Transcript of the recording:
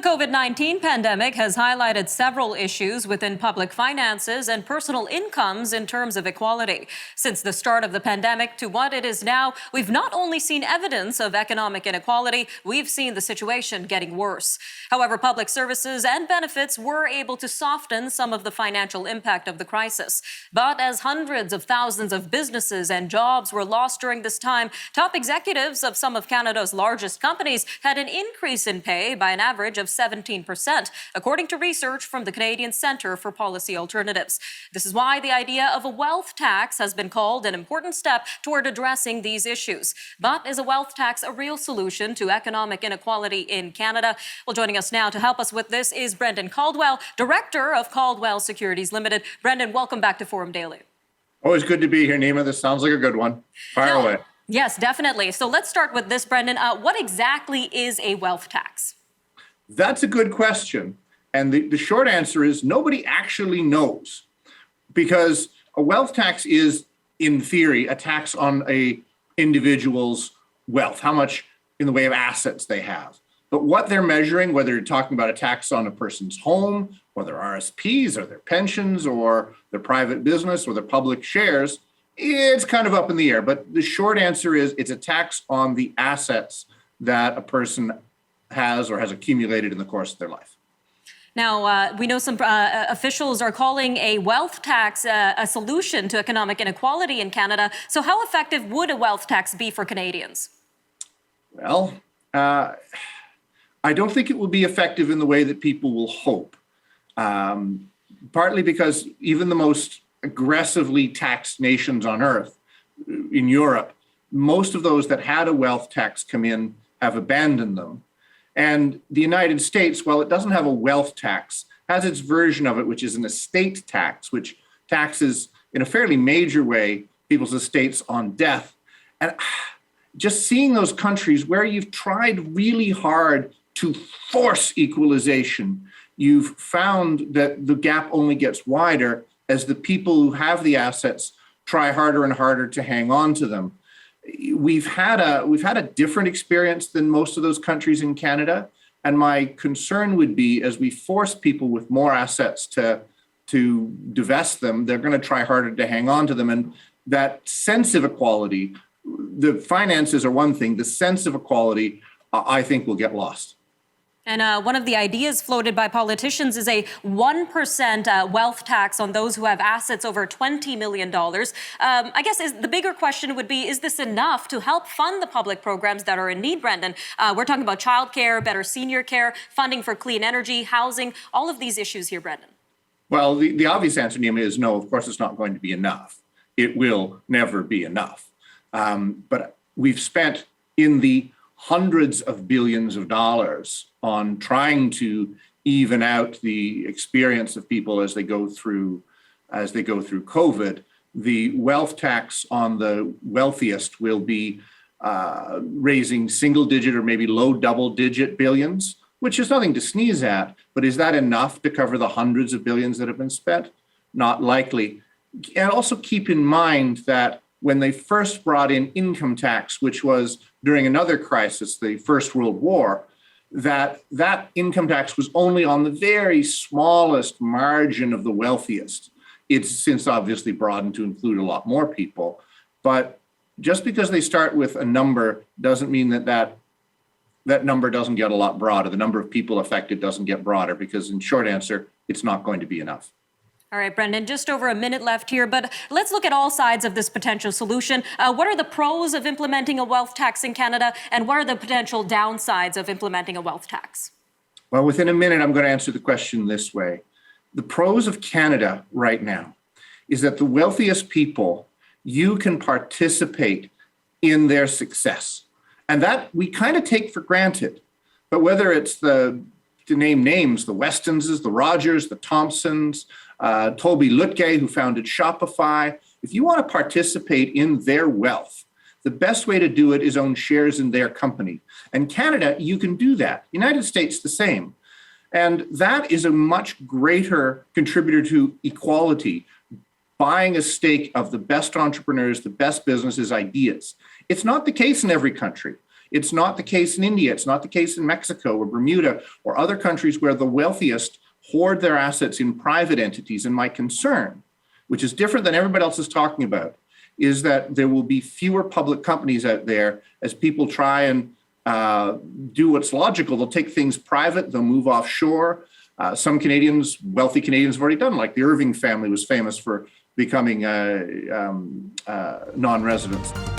The COVID-19 pandemic has highlighted several issues within public finances and personal incomes in terms of equality. Since the start of the pandemic to what it is now, we've not only seen evidence of economic inequality, we've seen the situation getting worse. However, public services and benefits were able to soften some of the financial impact of the crisis. But as hundreds of thousands of businesses and jobs were lost during this time, top executives of some of Canada's largest companies had an increase in pay by an average of 17%, according to research from the Canadian Centre for Policy Alternatives. This is why the idea of a wealth tax has been called an important step toward addressing these issues. But is a wealth tax a real solution to economic inequality in Canada? Well, joining us now to help us with this is Brendan Caldwell, Director of Caldwell Securities Limited. Brendan, welcome back to Forum Daily. Always good to be here, Nima. This sounds like a good one. Fire away. Yes, definitely. So let's start with this, Brendan. What exactly is a wealth tax? That's a good question. And the short answer is nobody actually knows, because a wealth tax is, in theory, a tax on a individual's wealth, how much in the way of assets they have. But what they're measuring, whether you're talking about a tax on a person's home or their RSPs or their pensions or their private business or their public shares, it's kind of up in the air. But the short answer is it's a tax on the assets that a person has or has accumulated in the course of their life. Now, we know some officials are calling a wealth tax a solution to economic inequality in Canada. So how effective would a wealth tax be for Canadians? Well, I don't think it will be effective in the way that people will hope, partly because even the most aggressively taxed nations on earth, in Europe, most of those that had a wealth tax come in have abandoned them. And the United States, while it doesn't have a wealth tax, has its version of it, which is an estate tax, which taxes in a fairly major way people's estates on death. And just seeing those countries where you've tried really hard to force equalization, you've found that the gap only gets wider as the people who have the assets try harder and harder to hang on to them. We've had a different experience than most of those countries in Canada, and my concern would be as we force people with more assets to divest them, they're going to try harder to hang on to them, and that sense of equality, the finances are one thing, the sense of equality, I think will get lost. And one of the ideas floated by politicians is a 1% wealth tax on those who have assets over $20 million. I guess the bigger question would be, is this enough to help fund the public programs that are in need, Brendan? We're talking about childcare, better senior care, funding for clean energy, housing, all of these issues here, Brendan. Well, the obvious answer, Nima, is no, of course it's not going to be enough. It will never be enough. But we've spent in the hundreds of billions of dollars on trying to even out the experience of people as they go through COVID. The wealth tax on the wealthiest will be raising single digit or maybe low double digit billions, which is nothing to sneeze at. But is that enough to cover the hundreds of billions that have been spent? Not likely. And also keep in mind that when they first brought in income tax, which was during another crisis, the First World War, that income tax was only on the very smallest margin of the wealthiest. It's since obviously broadened to include a lot more people. But just because they start with a number doesn't mean that number doesn't get a lot broader. The number of people affected doesn't get broader because, in short answer, it's not going to be enough. All right, Brendan, just over a minute left here, but let's look at all sides of this potential solution. What are the pros of implementing a wealth tax in Canada, and what are the potential downsides of implementing a wealth tax? Well, within a minute, I'm going to answer the question this way. The pros of Canada right now is that the wealthiest people, you can participate in their success. And that we kind of take for granted. But whether it's to name names, the Westonses, the Rogers, the Thompsons, Toby Lutke, who founded Shopify. If you want to participate in their wealth, the best way to do it is own shares in their company. And Canada, you can do that. United States, the same. And that is a much greater contributor to equality, buying a stake of the best entrepreneurs, the best businesses, ideas. It's not the case in every country. It's not the case in India. It's not the case in Mexico or Bermuda or other countries where the wealthiest hoard their assets in private entities. And my concern, which is different than everybody else is talking about, is that there will be fewer public companies out there as people try and do what's logical. They'll take things private, they'll move offshore. Some Canadians, wealthy Canadians, have already done, like the Irving family was famous for becoming non-residents.